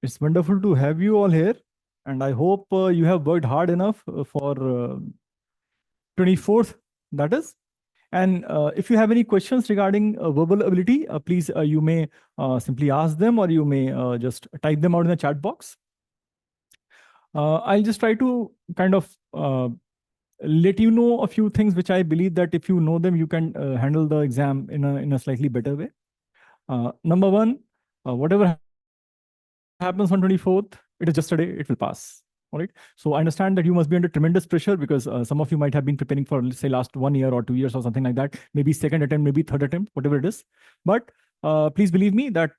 It's wonderful to have you all here, and I hope you have worked hard enough for 24th, that is. And if you have any questions regarding verbal ability, please you may simply ask them, or you may just type them out in the chat box. I'll just try to kind of let you know a few things which I believe that if you know them, you can handle the exam in a slightly better way. Number one, whatever happens on 24th, it is just a day, it will pass. All right. So I understand that you must be under tremendous pressure because some of you might have been preparing for, let's say, last 1 year or 2 years or something like that. Maybe second attempt, maybe third attempt, whatever it is. But please believe me that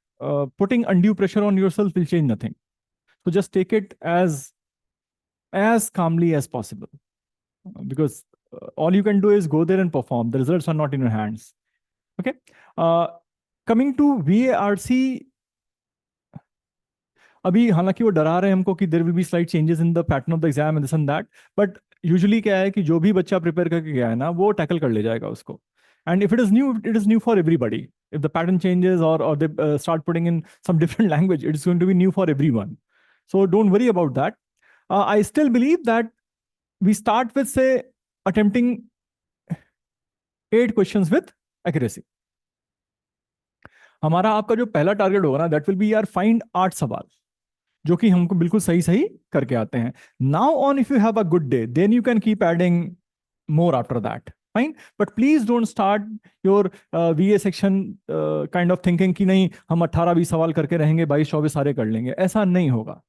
putting undue pressure on yourself will change nothing. So just take it as calmly as possible, because all you can do is go there and perform. The results are not in your hands. Okay. Coming to VARC, अभी हालांकि वो डरा रहे हैं हमको कि there will be slight changes in the pattern of the exam and this and that, but usually क्या है कि जो भी बच्चा प्रिपेयर करके गया है ना, वो टैकल कर ले जाएगा उसको. And if it is new for everybody. If the pattern changes or they start putting in some different language, it is going to be new for everyone. So don't worry about that. I still believe that we start with, say, attempting 8 questions with accuracy. हमारा आपका जो पहला target होगा ना, that will be यार find 8 सवाल जो कि हमको बिल्कुल सही सही करके आते हैं. Now on, if you have a good day, then you can keep adding more after that. Fine, but please don't start your VA section kind of thinking कि नहीं हम 18-20 सवाल करके रहेंगे, 22-24 सारे कर लेंगे. ऐसा नहीं होगा.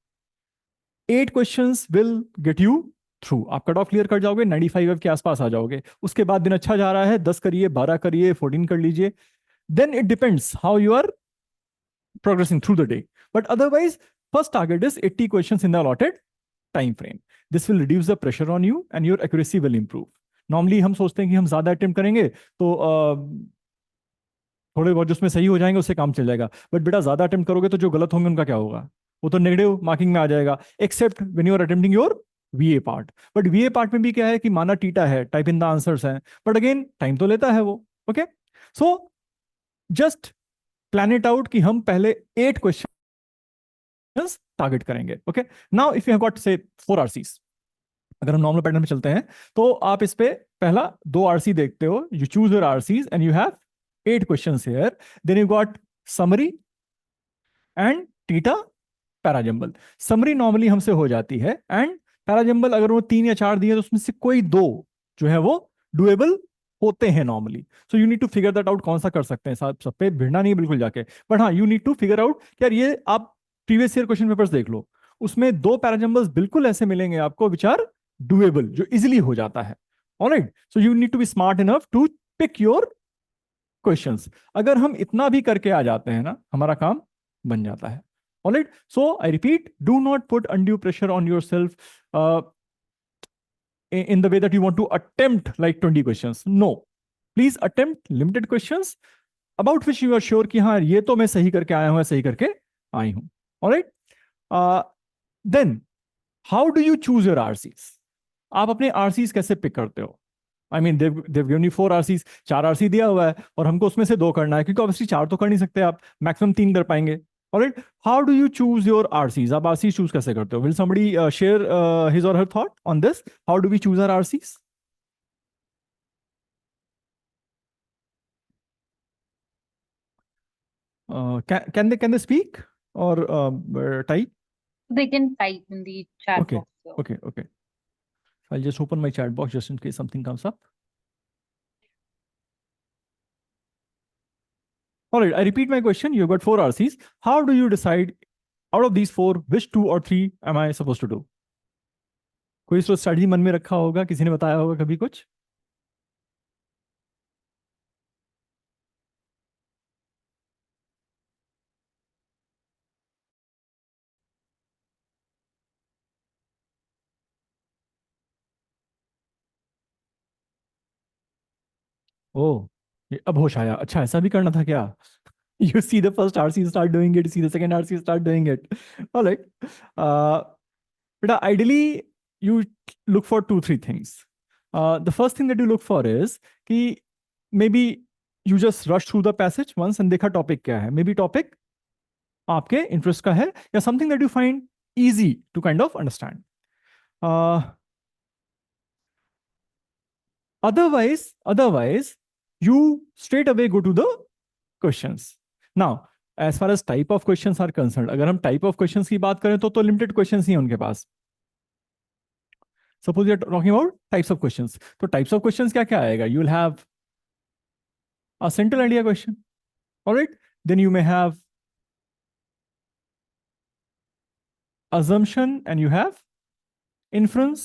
8 questions will get you through. आप कट ऑफ क्लियर कर जाओगे, 95 के आसपास आ जाओगे. उसके बाद दिन अच्छा जा रहा है, 10 करिए, 12 करिए, 14 कर लीजिए. Then it depends how you are progressing through the day. But otherwise, first target is 80 questions in the allotted time frame. This will reduce the pressure on you and your accuracy will improve. Normally हम सोचते हैं कि हम ज्यादा attempt करेंगे तो थोड़े बहुत जिसमें सही हो जाएंगे उससे काम चल जाएगा. बट बेटा ज्यादा अटेम्प्ट करोगे तो जो गलत होंगे उनका क्या होगा? वो तो नेगेटिव मार्किंग में आ जाएगा. Except when you are attempting your VA part. But VA part में भी क्या है कि माना टीटा है, टाइप इन द आंसर्स है, बट अगेन टाइम तो लेता है वो. Okay, so just plan it out कि हम पहले 8 क्वेश्चंस टारगेट करेंगे. Okay, now if you have got say 4 RCs, अगर हम नॉर्मल पैटर्न में चलते हैं तो आप इस पे पहला 2 RC देखते हो. You choose your RCs and you have 8 questions here. Then you got summary and TITA parajumble. Summary normally हमसे हो जाती है, एंड पैराजंबल अगर वो 3 या 4 दिए तो उसमें से कोई 2 जो है वो डुएबल होते हैं normally. So you need to figure that out, कौन सा कर सकते हैं. सब पे भिड़ना नहीं है बिल्कुल जाके, बट हाँ, you need to figure out. यार ये आप प्रीवियस ईयर क्वेश्चन पेपर्स देख लो, उसमें 2 पैराजंबल्स बिल्कुल ऐसे मिलेंगे आपको विच आर डुएबल, जो इजिली हो जाता है. Alright, so you need to be smart enough to pick your questions. अगर हम इतना भी करके आ जाते हैं ना, हमारा काम बन जाता है. Alright, so I repeat, do not put undue pressure on yourself in the way that you want to attempt like 20 questions. No, please attempt limited questions about which you are sure कि हाँ ये तो मैं सही करके आया हूँ, सही करके आई हूँ. All right. Then how do you choose your RCs? आप अपने RCs कैसे पिक करते हो? I mean they've given you 4 RCs, 4 RC दिया हुआ है और हमको उसमें से 2 करना है, क्योंकि ऑब्वियसली 4 तो कर नहीं सकते आप, मैक्सिमम 3 कर पाएंगे. All right. How do you choose your RCs? आप RCs choose कैसे करते हो? Will somebody share his or her thought on this? How do we choose our RCs? Can they speak or type? They can type in the chat Okay. box. So. Okay. I'll just open my chat box just in case something comes up. All right, I repeat my question. You've got 4 RCs. How do you decide out of these 4 which 2 or 3 am I supposed to do? कोई strategy मन में रखा होगा, किसी ने बताया होगा कभी कुछ? ओह, अब होश आया. अच्छा, ऐसा भी करना था क्या? You see the first RC start doing it, see the second RC start doing it. All right. But ideally, you look for 2-3 things. The first thing that you look for is कि maybe you just rush through the passage once and देखा topic क्या है. Maybe topic आपके interest का है या something that you find easy to kind of understand. Otherwise, you straight away go to the questions. Now, as far as type of questions are concerned, अगर हम type of questions की बात करें तो limited questions ही हैं उनके पास. Suppose you are talking about types of questions. तो types of questions क्या क्या आएगा? You will have a central idea question. All right. Then you may have assumption and you have inference.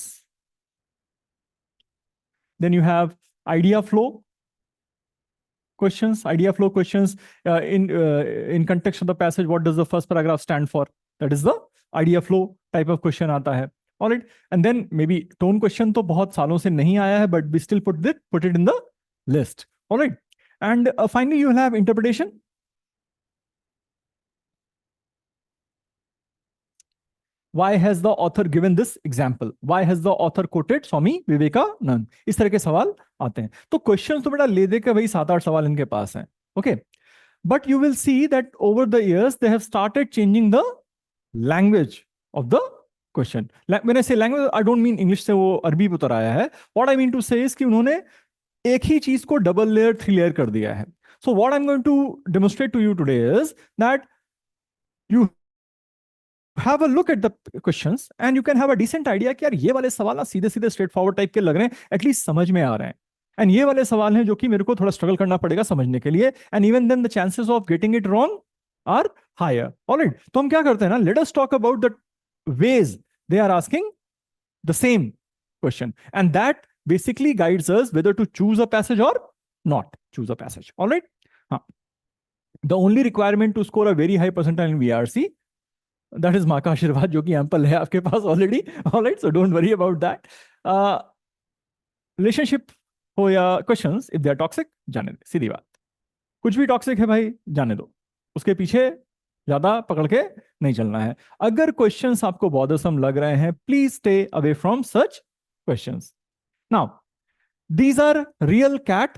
Then you have idea flow questions. Idea flow questions in context of the passage. What does the first paragraph stand for? That is the idea flow type of question आता है. All right. And then maybe tone question तो बहुत सालों से नहीं आया है, but we still put it in the list. All right. And finally, you will have interpretation. Why has the author given this example? Why has the author quoted Swami Vivekanand? इस तरह के सवाल आते हैं. तो क्वेश्चंस तो बेटा ले दे के भाई 7-8 सवाल इनके पास हैं. Okay. But you will see that over the years they have started changing the language of the question. When I say language, I don't mean English से वो अरबी उतर आया है. What I mean to say is कि उन्होंने एक ही चीज को डबल लेयर 3 लेयर कर दिया है. So what I'm going to demonstrate to you today is that you have a look at the questions and you can have a decent idea कि यार ये वाले सवाल ना सीधे सीधे स्ट्रेट फॉरवर्ड टाइप के लग रहे हैं, एटलीस्ट समझ में आ रहे हैं. एंड ये वाले सवाल हैं जो कि मेरे को थोड़ा स्ट्रगल करना पड़ेगा समझने के लिए. And even then the chances of getting it wrong are higher. Alright. तो हम क्या करते हैं ना, let us talk about the ways they are asking the same question and that basically guides us whether to choose a passage or not choose a passage. All right. The only requirement to score a very high percentile in VRC, that is माँ का आशीर्वाद जो कि ample है आपके पास already. All right. So don't worry about that. Relationship हो या questions, if they are toxic, जाने दे. सीधी बात. कुछ भी toxic है भाई, जाने दो. उसके पीछे ज्यादा पकड़ के नहीं चलना है. अगर questions आपको bothersome लग रहे हैं, please stay away from such questions. Now, these are real cat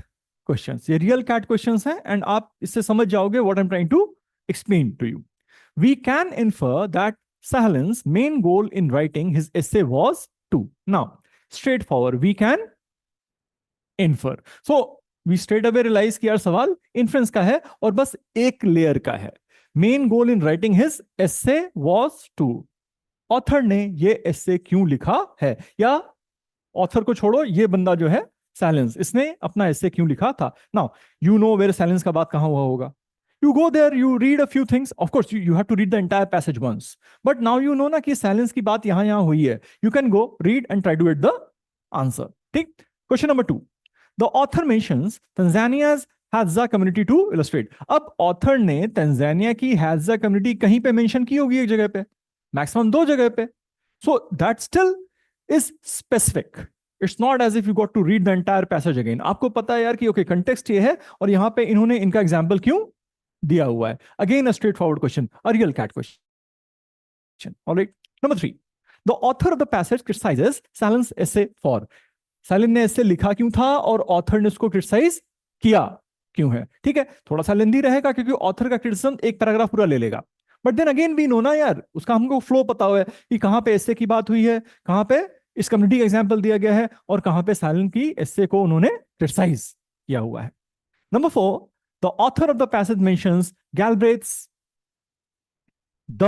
questions. ये real cat questions हैं and आप इससे समझ जाओगे what I'm trying to explain to you. We can infer that Sahalin's main goal in writing his essay was to. Now, straightforward, we can infer. So, we straight away realize कि यार सवाल inference का है और बस एक layer का है. Main goal in writing his essay was to. Author ने ये essay क्यों लिखा है, या ऑथर को छोड़ो, ये बंदा जो है सैलेंस, इसने अपना ऐसे क्यों लिखा था. Now you know where Sahlins का बात कहां हुआ होगा. You go there, you read a few things. Of course you have to read the entire passage once, but now you know ना कि सैलेंस की बात यहां हुई है. You can go read and try to get the answer. ठीक. Question number 2. The author mentions Tanzania's Hadza community to illustrate. अब author ने तंजानिया की हाजा कम्युनिटी कहीं पे मेंशन की होगी, एक जगह पे, मैक्सिमम 2 जगह पे. So that still is specific. It's not as if you got to read the entire passage again. आपको पता है यार कि ओके कंटेक्स्ट ये है और यहां पे इन्होंने इनका एग्जांपल क्यों दिया हुआ है. Again a straightforward question, a real CAT question. Alright. Number 3. The author of the passage criticises Salin's essay for. Salin ने ऐसे लिखा क्यों था और ऑथर ने उसको क्रिटिसाइज किया क्यों है. ठीक है, थोड़ा सा लेंदी रहेगा क्योंकि ऑथर का क्रिटिसिज्म एक पैराग्राफ पूरा ले लेगा. But then again we know ना यार, उसका हमको फ्लो पता हुआ है कि कहां पे एस्से की बात हुई है, कहां पे इस कम्युनिटी का एग्जांपल दिया गया है और कहां पे साइलेंट की एस्से को उन्होंने क्रिटिसाइज किया हुआ है. Number 4. The author of the passage mentions Galbraith's the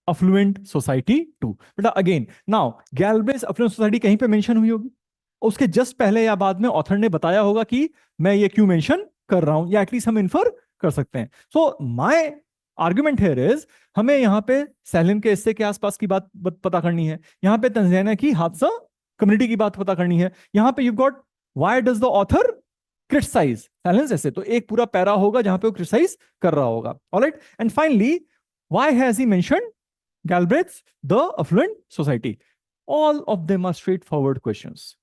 Affluent Society to. बेटा again now Galbraith's Affluent Society कहीं पे मेंशन हुई होगी, उसके जस्ट पहले या बाद में ऑथर ने बताया होगा कि मैं ये क्यों मेंशन कर रहा हूं, या एटलीस्ट हम इन्फर कर सकते हैं. So my argument here is, हमें यहां पे सैलिन के एस्से के आसपास की बात पता करनी है, यहां पे तंजानिया की हादसा कम्युनिटी की बात पता करनी है. यहां पे you got why does the author criticise Sahlins essay, तो एक पूरा पैरा होगा जहां पे वो क्रिटिसाइज कर रहा होगा. Alright. And finally, why has he mentioned Galbraith's the Affluent Society. All of them are straightforward questions.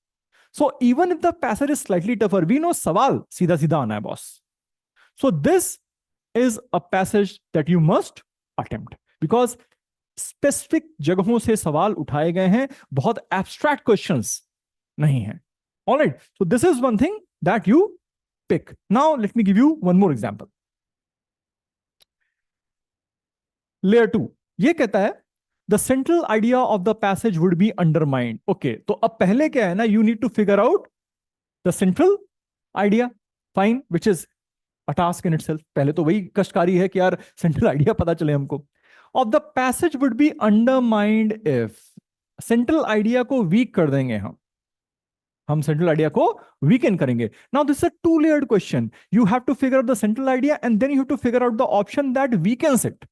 So even if the passage is slightly tougher, we know सवाल सीधा सीधा आना है boss. So this is a passage that you must attempt because specific जगहों से सवाल उठाए गए हैं, बहुत abstract questions नहीं हैं. All right. So this is one thing that you pick. Now let me give you one more example. Layer 2 ये कहता है the central idea of the passage would be undermined. Okay, तो अब पहले क्या है ना, you need to figure out the central idea, fine, which is a task in itself. पहले तो वही कष्टकारी है कि यार सेंट्रल आइडिया पता चले हमको। Of the passage would be undermined if, central idea को वीक कर देंगे हम सेंट्रल आइडिया को वीकेन करेंगे। Now this is a two layered question, you have to figure out the central idea and then you have to figure out the option that weakens it.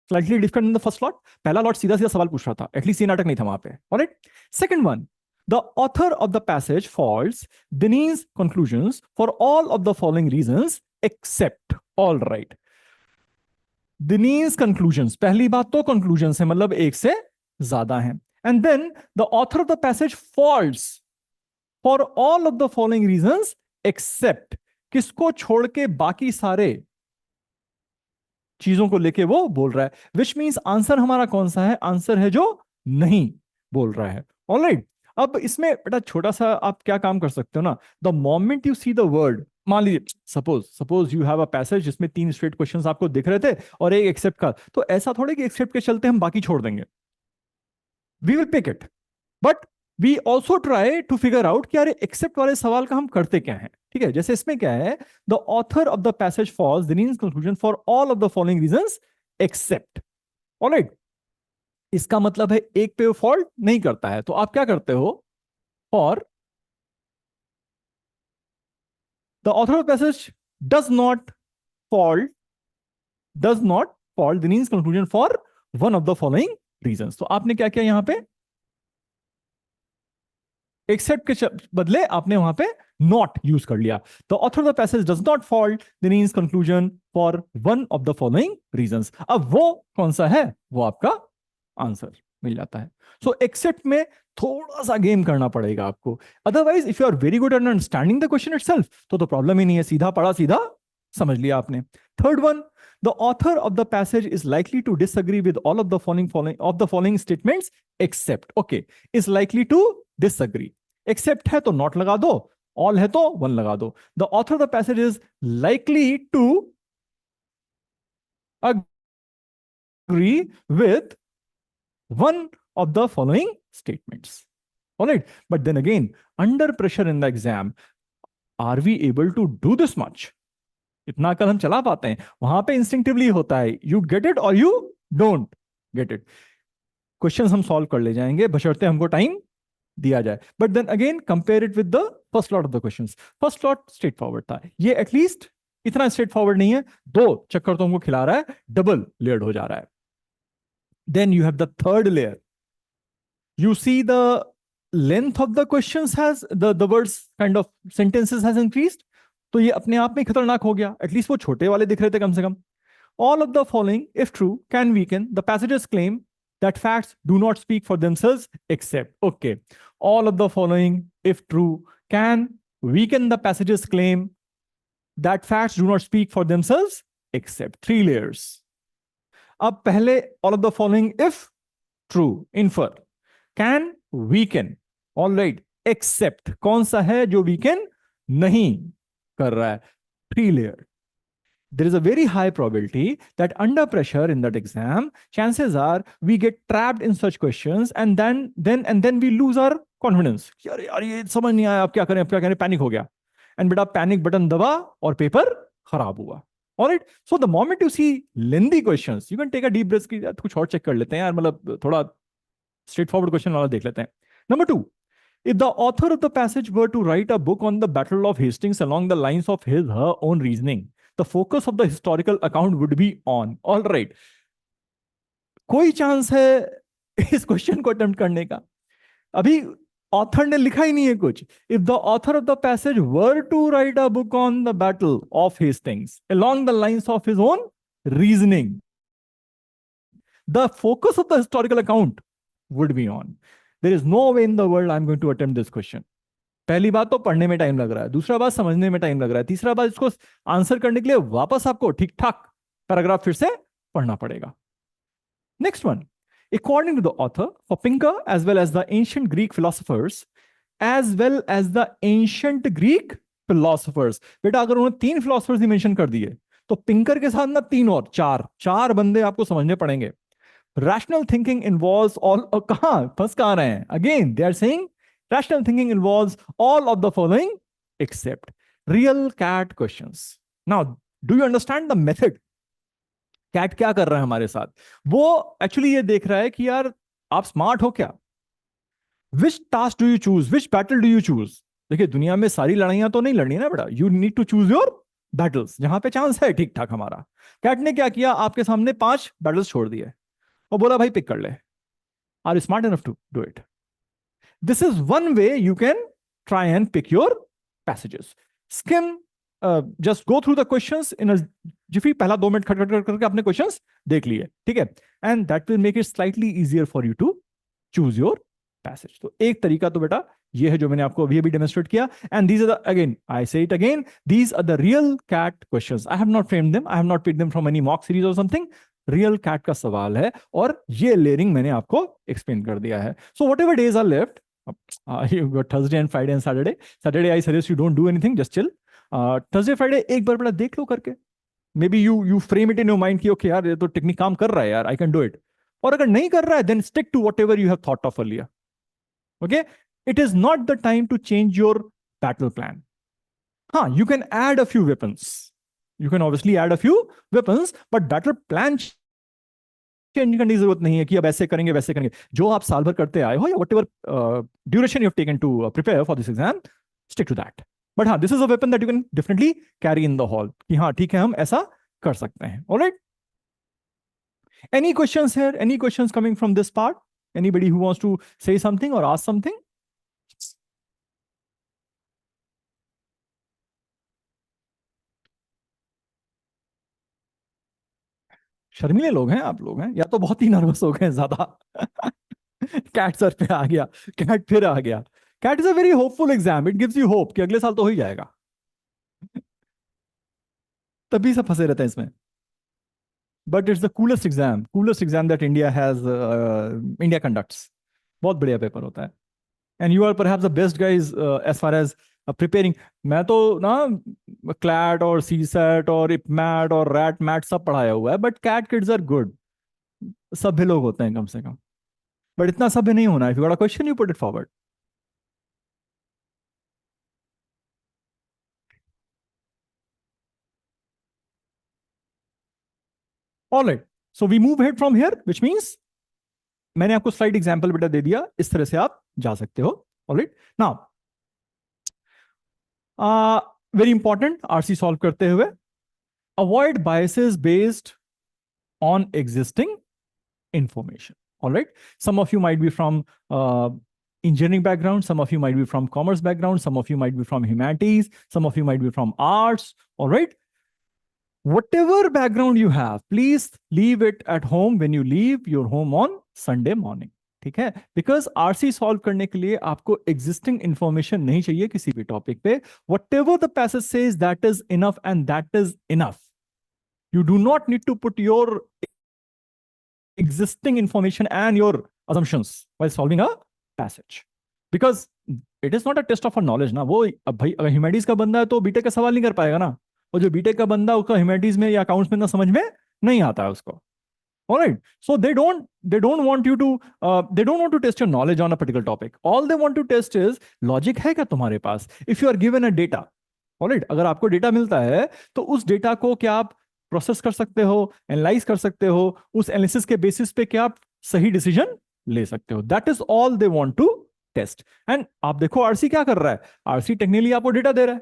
Slightly different in the first lot. पहला lot सीधा सीधा सवाल पूछ रहा था, at least ये नाटक नहीं था वहां पे, alright. Second one, the author of the passage faults Denis's conclusions for all of the following reasons except, all right, Denis's conclusions, पहली बात तो conclusions है, मतलब एक से ज्यादा है, and then the author of the passage faults for all of the following reasons except, किसको छोड़ के बाकी सारे चीजों को लेके वो बोल रहा है, which means आंसर हमारा कौन सा है, आंसर है जो नहीं बोल रहा है, ऑलराइट। अब इसमें बेटा छोटा सा आप क्या काम कर सकते हो ना, the moment you see the word, मान लीजिए suppose you have a passage जिसमें 3 स्ट्रेट क्वेश्चंस आपको दिख रहे थे और एक एक्सेप्ट का, तो ऐसा थोड़े कि एक्सेप्ट के चलते हम बाकी छोड़ देंगे, we will pick it, but we also try to figure out कि यार एक्सेप्ट वाले सवाल का हम करते क्या है, ठीक है। जैसे इसमें क्या है, the author of the passage falls Denis's conclusion for all of the following reasons except, alright. इसका मतलब है एक पे फॉल्ट नहीं करता है, तो आप क्या करते हो, और the author of passage does not fault Denis's conclusion for one of the following reasons. तो आपने क्या किया यहां पे, एक्सेप्ट के बदले आपने वहां पे नॉट यूज कर लिया। The author of the passage does not fault Denis's conclusion for one of the following reasons. अब वो कौन सा है, वो आपका आंसर मिल जाता है। सो एक्सेप्ट में थोड़ा सा गेम करना पड़ेगा आपको, otherwise if you are very good at understanding the question itself तो प्रॉब्लम ही नहीं है, सीधा पढ़ा सीधा समझ लिया आपने। Third one, the author of the passage is likely to disagree with all of the following statements except, okay, is likely to disagree. Except है तो नॉट लगा दो, ऑल है तो वन लगा दो। The author of the passage is likely to agree with one of the following statements, all right, but then again under pressure in the exam are we able to do this much, इतना अकल हम चला पाते हैं, वहां पे instinctively होता है, you get it or you don't get it। Questions हम सॉल्व कर ले जाएंगे बशर्ते हमको टाइम दिया जाए, but then again compare it with the first lot of the questions. First lot straightforward था, ये एटलीस्ट इतना स्ट्रेट फॉरवर्ड नहीं है, 2 चक्कर तो हमको खिला रहा है, डबल लेयर्ड हो जा रहा है। Then you have the third layer. You see the length of the questions has the words kind of sentences has increased. तो ये अपने आप में खतरनाक हो गया, एटलीस्ट वो छोटे वाले दिख रहे थे कम से कम। All of the following, if true, can weaken the passage's claim that facts do not speak for themselves except, okay, all of the following, if true, can weaken the passage's claim that facts do not speak for themselves except, 3 layers. अब पहले all of the following if true infer can weaken, all right, except कौन सा है जो weaken नहीं कर रहा है, 3 layer. There is a very high probability that under pressure in that exam chances are we get trapped in such questions and then we lose our confidence। यार ये समझ नहीं आया, अब क्या करें, पैनिक हो गया, एंड बेटा पैनिक बटन दबा और पेपर खराब हुआ। All right, so the moment you see lengthy questions, you can take a deep breath कि यार कुछ और चेक कर लेते हैं यार, मतलब थोड़ा straight forward question वाला देख लेते हैं। Number 2, if the author of the passage were to write a book on the Battle of Hastings along the lines of her own reasoning, the focus of the historical account would be on, all right, कोई chance है इस question को attempt करने का? अभी author ने लिखा ही नहीं है कुछ। If the author of the passage were to write a book on the battle of Hastings along the lines of his own reasoning, the focus of the historical account would be on. There is no way in the world I am going to attempt this question. पहली बात तो पढ़ने में time लग रहा है, दूसरा बात समझने में टाइम लग रहा है, तीसरा बात इसको आंसर करने के लिए वापस आपको ठीक ठाक पैराग्राफ फिर से पढ़ना पड़ेगा। Next one, according to the author, for Pinker as well as the ancient Greek philosophers, बेटा अगर उन्होंने 3 philosophers ही मेंशन कर दिए तो पिंकर के साथ ना तीन और चार चार बंदे आपको समझने पड़ेंगे. रैशनल थिंकिंग इन्वॉल्व्स ऑल, कहां फंस कहां रहे हैं, again they are saying rational thinking involves all of the following except real CAT questions. Now do you understand the method? CAT क्या कर रहा है हमारे साथ? वो एक्चुअली ये देख रहा है कि यार आप स्मार्ट हो क्या. Which task do you choose, which battle do you choose. देखिए दुनिया में सारी लड़ाइयां तो नहीं लड़नी ना बेटा, you need to choose your battles जहां पे चांस है ठीक ठाक हमारा. कैट ने क्या किया, आपके सामने 5 बैटल्स छोड़ दिए और बोला भाई पिक कर ले. Are you smart enough to do it? This is one way you can try and pick your passages. Skim, just go through the questions in a jiffy. पहला 2 मिनट खट खट करके अपने क्वेश्चंस देख लिए, ठीक है, and that will make it slightly easier for you to choose your passage. तो एक तरीका तो बेटा ये है जो मैंने आपको अभी अभी डेमोन्स्ट्रेट किया. And these are the, again I say it again, these are the real CAT questions. I have not framed them, I have not picked them from any mock series or something. Real CAT का सवाल है और ये layering मैंने आपको explain कर दिया है. So whatever days are left, you got Thursday and Friday and Saturday. Saturday I suggest you don't do anything, just chill. Thursday Friday एक बार बड़ा देख लो करके. Maybe you frame it in your mind कि okay यार ये तो technique काम कर रहा है यार, I can do it. और अगर नहीं कर रहा है then stick to whatever you have thought of earlier. Okay? It is not the time to change your battle plan. हाँ, you can add a few weapons. You can obviously add a few weapons, but battle plan change करने की जरूरत नहीं है कि अब ऐसे करेंगे वैसे करेंगे. जो आप साल भर करते आए हो या whatever duration you have taken to prepare for this exam, stick to that. But हाँ, this is a weapon that you can definitely carry in the hall कि हाँ ठीक है हम ऐसा कर सकते हैं. Alright, any questions here, any questions coming from this part, anybody who wants to say something or ask something? शर्मीले लोग हैं आप लोग हैं, या तो बहुत ही नर्वस हो गए ज्यादा. कैट सर पे आ गया, कैट फिर आ गया. CAT is a very hopeful exam, it gives you hope कि अगले साल तो हो ही जाएगा. तभी सब फंसे रहते हैं इसमें. But it's the coolest exam that India has, India conducts. बहुत बढ़िया पेपर होता है. And you are perhaps the best guys as far as preparing. मैं तो ना क्लैट और सी सेट और इपमैट और रैट मैट सब पढ़ाया हुआ है, but CAT kids are good. सभ्य लोग होते हैं कम से कम, बट इतना सभ्य नहीं होना. If you got a question you put it forward. Alright, so we move ahead from here, which means मैंने आपको स्लाइड एग्जांपल बेटा दे दिया, इस तरह से आप जा सकते हो. Alright, now very important RC solve करते हुए, avoid biases based on existing information. All right, some of you might be from engineering background, some of you might be from commerce background, some of you might be from humanities, some of you might be from arts. All right, whatever background you have, please leave it at home when you leave your home on Sunday morning. ठीक है, because RC solve करने के लिए आपको existing information नहीं चाहिए किसी भी टॉपिक पे. whatever the passage says, that is enough and that is enough. You do not need to put your existing information and your assumptions while solving a passage, because it is not a test of our knowledge ना. वो अब भाई अगर humanities का बंदा है तो BTech का सवाल नहीं कर पाएगा ना, और जो बीटेक का बंदा उसका ह्यूमैनिटीज में या अकाउंट्स में ना समझ में नहीं आता है उसको. Alright, so they don't want you to they don't want to test your knowledge on a particular topic. All they want to test is logic है क्या तुम्हारे पास. If you are given a data, alright, अगर आपको data मिलता है तो उस data को क्या आप प्रोसेस कर सकते हो, एनालाइज कर सकते हो, उस एनालिसिस के बेसिस पे क्या आप सही डिसीजन ले सकते हो. That is all they want to test. And आप देखो आरसी क्या कर रहा है, आरसी टेक्निकली आपको डेटा दे रहा है.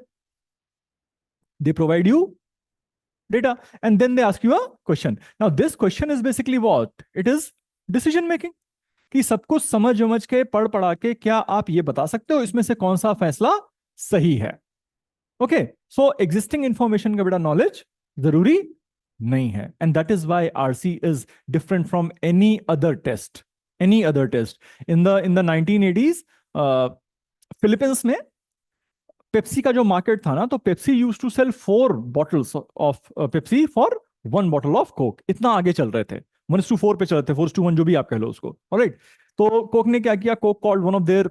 They provide you data and then they ask you a question. Now this question is basically what it is, decision making. कि सब कुछ समझ के पढ़ पढ़ा के क्या आप ये बता सकते हो इसमें से कौन सा फैसला सही है. ओके, सो एग्जिस्टिंग इंफॉर्मेशन का बेटा नॉलेज जरूरी नहीं है. And that is why RC is different from any other test. In the 1980s Philippines में पेप्सी का जो मार्केट था ना, तो Pepsi used to sell 4 bottles of Pepsi for 1 bottle of Coke. इतना आगे चल रहे थे, 1:4 पे चल रहे थे, 4:1 जो भी आप कह लो उसको. ऑलराइट, तो कोक ने क्या किया, Coke called one of their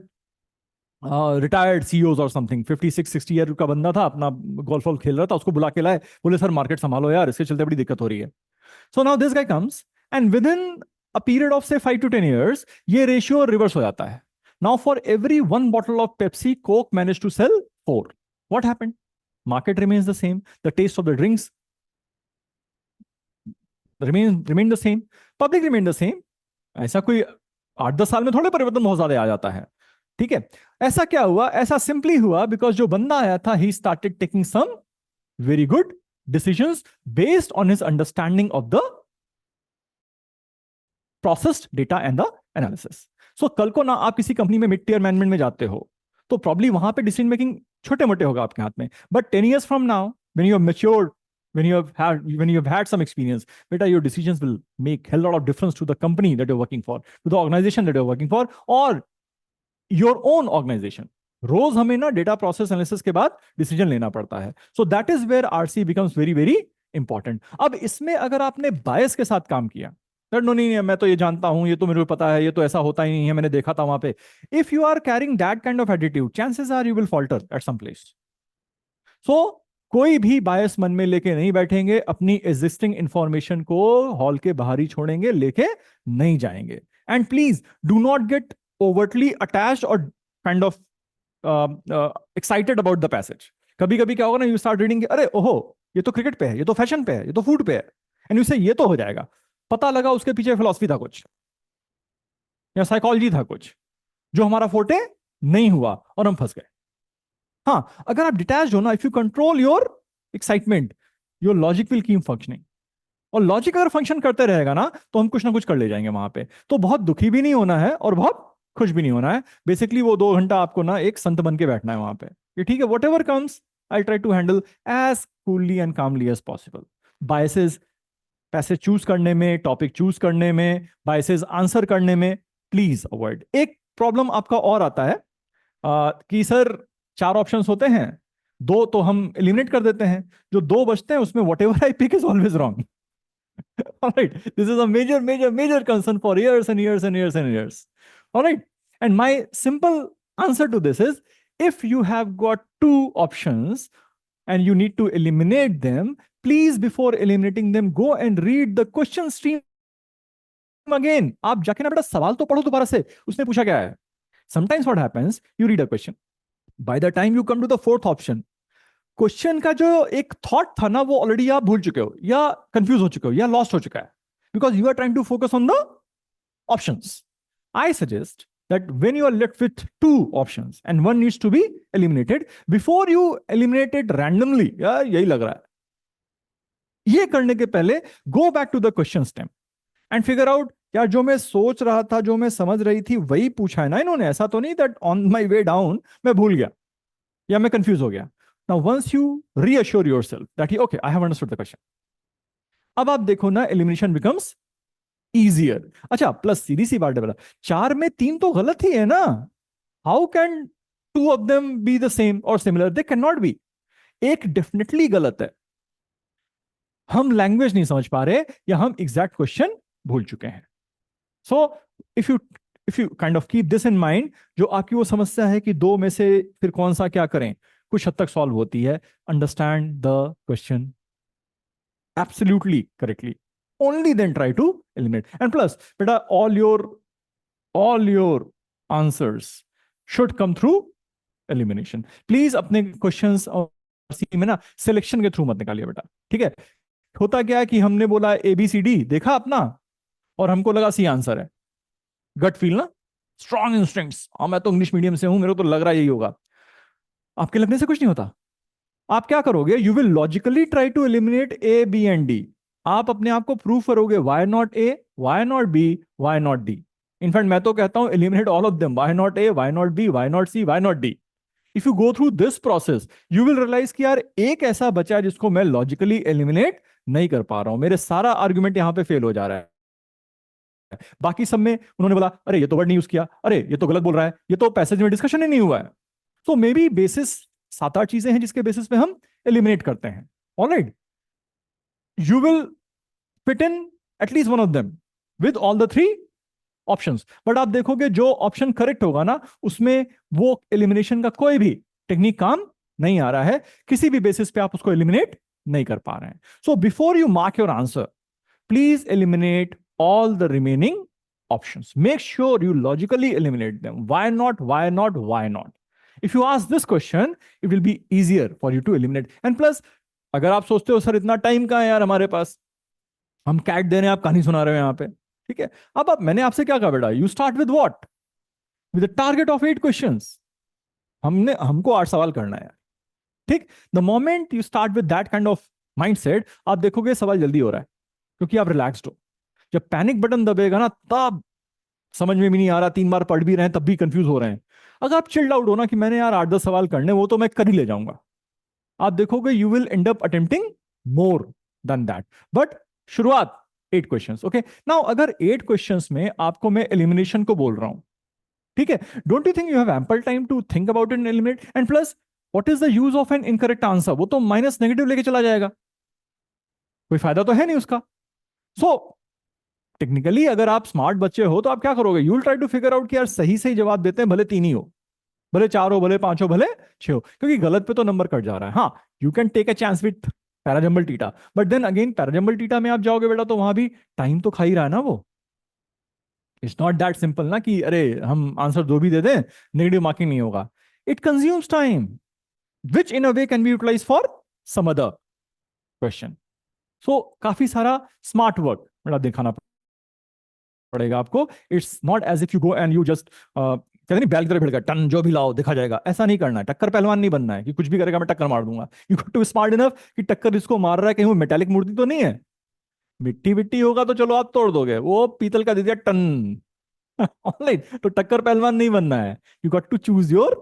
retired CEOs और समथिंग, 56-60 ईयर का बंदा था, अपना गोल्फ वॉल्फ खेल रहा था, उसको बुला के लाए, बोले सर मार्केट संभालो यार, इसके चलते बड़ी दिक्कत हो रही है. So now this guy comes and within a period of say 5 to 10 years ये रेशियो रिवर्स हो जाता है. Now for every 1 bottle of Pepsi Coke manage to sell 4. What happened? Market remains the same, the taste of the drinks remain the same, public remain the same. ऐसा कोई 8-10 साल में थोड़े परिवर्तन बहुत ज्यादा आ जाता है. ठीक है. ऐसा क्या हुआ? ऐसा सिंपली हुआ बिकॉज जो बंदा आया था he started taking some very good decisions based on his understanding of the processed data and the analysis. So कल को ना आप किसी कंपनी में मिड टियर मैनेजमेंट में जाते हो तो प्रॉब्ली वहां पे डिसीजन मेकिंग छोटे मोटे होगा आपके हाथ में, but 10 years from now when you have matured, when you have had some experience, beta, your decisions will make hell lot of difference to the company that you're working for, to the organization that you're working for, or your own organization. रोज हमें ना data process analysis के बाद decision लेना पड़ता है. So that is where RC becomes very very important. अब इसमें अगर आपने बायस के साथ काम किया, नो नहीं मैं तो ये जानता हूं, ये तो मेरे को पता है, ये तो ऐसा होता ही नहीं है, मैंने देखा था वहां पे, if you are carrying that kind of attitude, chances are you will falter at some place. So कोई भी बायस मन में लेके नहीं बैठेंगे, अपनी एग्जिस्टिंग इंफॉर्मेशन को हॉल के बाहर ही छोड़ेंगे, लेके नहीं जाएंगे. And please do not get overtly attached or kind of excited about the passage. कभी कभी क्या होगा ना, यू स्टार्ट रीडिंग, अरे ओहो ये तो क्रिकेट पे है, ये तो फैशन पे है, ये तो फूड पे है, एंड यू से ये तो हो जाएगा. पता लगा उसके पीछे फिलॉसफी था कुछ या साइकोलॉजी था कुछ जो हमारा फोटे नहीं हुआ और हम फंस गए. हाँ, अगर आप डिटैच हो ना, if you control your excitement, your logic will keep functioning. और लॉजिक अगर फंक्शन करते रहेगा ना तो हम कुछ ना कुछ कर ले जाएंगे वहां पे. तो बहुत दुखी भी नहीं होना है और बहुत खुश भी नहीं होना है. बेसिकली वो 2 घंटा आपको ना एक संत बन के बैठना है वहां पे कि ठीक है, whatever comes I try to handle as coolly and calmly as possible. Biases passage choose करने में, टॉपिक चूज करने में, बायसेस आंसर करने में प्लीज अवॉइड. एक प्रॉब्लम आपका और आता है कि सर 4 ऑप्शंस होते हैं, 2 तो हम एलिमिनेट कर देते हैं, जो 2 बचते हैं उसमें whatever I pick is always wrong. All right, this is a major concern for years and years and years and years. All right, and my simple answer to this is, if you have got 2 options and you need to eliminate them, please before eliminating them go and read the question stream again. आप जाके ना बेटा सवाल तो पढ़ो दोबारा से, उसने पूछा क्या है. Sometimes what happens, you read a question, by the time you come to the 4th option, question का जो एक थॉट था ना वो ऑलरेडी आप भूल चुके हो या कंफ्यूज हो चुके हो या लॉस्ट हो चुका है, because you are trying to focus on the options. I suggest that when you are left with 2 options and one needs to be eliminated, before you eliminate it randomly, यार यही लग रहा है, ये करने के पहले go back to the question stem and figure out, यार जो मैं सोच रहा था, जो मैं समझ रही थी वही पूछा है ना इन्होंने. ऐसा तो नहीं that on my way down मैं भूल गया या मैं कंफ्यूज हो गया. Now, once you reassure yourself that, okay, I have understood the question, अब आप देखो ना, elimination becomes easier. अच्छा, प्लस सीधी सी बात है बेटा, 4 में 3 तो गलत ही है ना. How can 2 of them be the same or similar? They cannot be. एक डेफिनेटली गलत है, हम लैंग्वेज नहीं समझ पा रहे या हम एग्जैक्ट क्वेश्चन भूल चुके हैं. So if you kind of keep this in mind, जो आपकी वो समस्या है कि 2 में से फिर कौन सा क्या करें, कुछ हद तक सॉल्व होती है. Understand the question absolutely correctly, only then try to eliminate. And plus बेटा all your answers should come through elimination. Please अपने क्वेश्चंस और में ना सिलेक्शन के थ्रू मत निकालिए बेटा. ठीक है, होता क्या है कि हमने बोला ABCD देखा अपना और हमको लगा C आंसर है, गट फील ना, स्ट्रॉन्ग इंस्टिंक्ट्स, मैं तो इंग्लिश मीडियम से हूं, मेरे को तो लग रहा है यही होगा. आपके लगने से कुछ नहीं होता. आप क्या करोगे, you will logically try to eliminate A, B and D. आप अपने आप को प्रूव करोगे, why not A, why not B, why not D. In fact मैं तो कहता हूं eliminate all of them, why not A, why not B, why not C, why not D. If you go through this process you will realise कि यार एक ऐसा बचा है जिसको मैं लॉजिकली एलिमिनेट नहीं कर पा रहा हूं, मेरे सारा आर्ग्यूमेंट यहां पे फेल हो जा रहा है. बाकी सब में उन्होंने बोला अरे ये तो वर्ड नहीं यूज किया, अरे ये तो गलत बोल रहा है, ये तो पैसेज में डिस्कशन ही नहीं हुआ है. तो मे बी बेसिस 7-8 चीजें हैं जिसके बेसिस पे हम एलिमिनेट करते हैं. Alright, you will fit in at least one of them with all the 3 options, but आप देखोगे जो ऑप्शन करेक्ट होगा ना उसमें वो एलिमिनेशन का कोई भी टेक्निक काम नहीं आ रहा है, किसी भी बेसिस पे आप उसको एलिमिनेट नहीं कर पा रहे हैं. So before you mark your answer, please eliminate all the remaining options. Make sure you logically eliminate them. Why not? Why not? Why not? If you ask this question, it will be easier for you to eliminate. And plus, अगर आप सोचते हो sir इतना time कहाँ है यार हमारे पास, हम कैट दे रहे हैं, आप कहानी सुना रहे हो यहाँ पे, ठीक है. अब आप, मैंने आपसे क्या कहा बेटा, you start with what, with the target of 8 questions. हमको 8 सवाल करना है, ठीक. The moment you start with that kind of mindset, आप देखोगे सवाल जल्दी हो रहा है क्योंकि आप रिलैक्स्ड हो. जब पैनिक बटन दबेगा ना, तब समझ में भी नहीं आ रहा, 3 बार पढ़ भी रहे हैं तब भी कंफ्यूज हो रहे हैं. अगर आप चिल्ड आउट हो ना कि मैंने यार 8-10 सवाल करने, वो तो मैं कर ही ले जाऊंगा, आप देखोगे you will and up attempting more than that. But शुरुआत 8 क्वेश्चंस. ओके, नाउ अगर 8 क्वेश्चंस में आपको मैं एलिमिनेशन को बोल रहा हूं, ठीक है, don't you think you have ample time to think about it and eliminate. And plus, what is the use of an incorrect answer, वो तो माइनस नेगेटिव लेके चला जाएगा, कोई फायदा तो है नहीं उसका. सो टेक्निकली अगर आप स्मार्ट बच्चे हो तो आप क्या करोगे, you will try to figure out कि यार सही सही जवाब देते हैं, भले 3 ही हो, भले 4 हो, भले 5 हो, भले 6 हो, क्योंकि गलत पे तो नंबर कट जा रहा है. हाँ, you can take a chance with parajumble TITA, but then again parajumble TITA में आप जाओगे बेटा तो वहां भी टाइम तो खा ही रहा है ना वो. इट्स नॉट दैट सिंपल ना कि अरे हम आंसर 2 भी दे दें, नेगेटिव मार्किंग नहीं होगा. It consumes time which in a way can be utilise for some other question. So काफी सारा स्मार्ट वर्क बेटा दिखाना पड़ेगा आपको. It's not as if you go and you just कहते नहीं बैल की तरह भिड़ गया, टन जो भी लाओ देखा जाएगा, ऐसा नहीं करना है. टक्कर पहलवान नहीं बनना है कि कुछ भी करेगा मैं टक्कर मार दूंगा. You got to smart enough कि टक्कर इसको मार रहा है कहीं वो मेटालिक मूर्ति तो नहीं है. मिट्टी विट्टी होगा तो चलो आप तोड़ दोगे, वो पीतल का दे दिया टन. ऑनलाइन तो टक्कर पहलवान नहीं बनना है. You got to choose your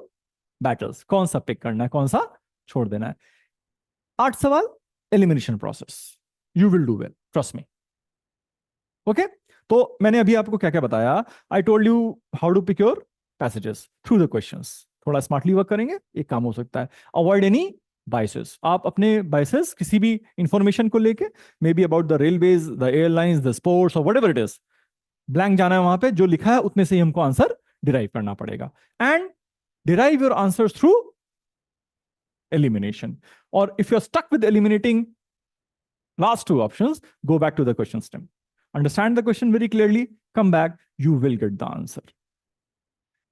battles, कौन सा पिक करना है, कौन सा छोड़ देना है. 8 सवाल, elimination process, you will do well, trust me. Okay, तो मैंने अभी आपको क्या क्या बताया. I told you how to pick your passages through the questions. थोड़ा स्मार्टली वर्क करेंगे, एक काम हो सकता है. अवॉइड एनी बाइसेस, आप अपने बाइसेस किसी भी इंफॉर्मेशन को लेके, maybe about the railways, the airlines, the sports or whatever it is, blank जाना है वहां पे, जो लिखा है उतने से ही हमको आंसर डिराइव करना पड़ेगा. And derive your answer through elimination. और if you are stuck with eliminating last 2 options, go back to the question stem, understand the question very clearly, come back, you will get the answer.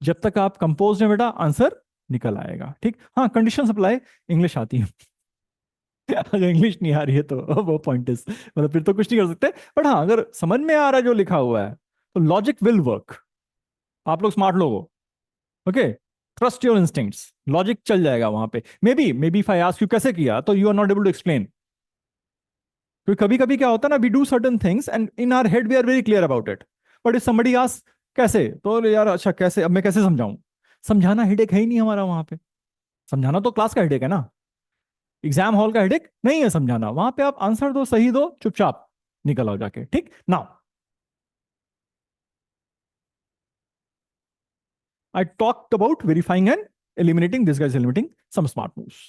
जब तक आप compose हैं बेटा, answer निकल आएगा, ठीक. हाँ, कंडीशन अप्लाई, इंग्लिश आती है. अगर इंग्लिश नहीं आ रही है तो वो पॉइंट इज, मतलब फिर तो कुछ नहीं कर सकते. बट हाँ, अगर समझ में आ रहा है जो लिखा हुआ है तो लॉजिक विल वर्क. आप लोग स्मार्ट लोग हो, okay, trust your instincts, logic चल जाएगा वहां पे. Maybe if I ask you कैसे किया, तो you are not able to explain. क्योंकि कभी कभी क्या होता है ना, we do certain things and in our head we are very clear about it, but if somebody ask कैसे, तो यार अच्छा कैसे, अब मैं कैसे समझाऊं. समझाना हेडेक है ही नहीं हमारा वहां पे. समझाना तो क्लास का हेडेक है ना, एग्जाम हॉल का हेडेक नहीं है समझाना. वहां पे आप आंसर दो, सही दो, चुपचाप निकल आओ जाके, ठीक. Now I talked about verifying and eliminating, this guys eliminating some smart moves.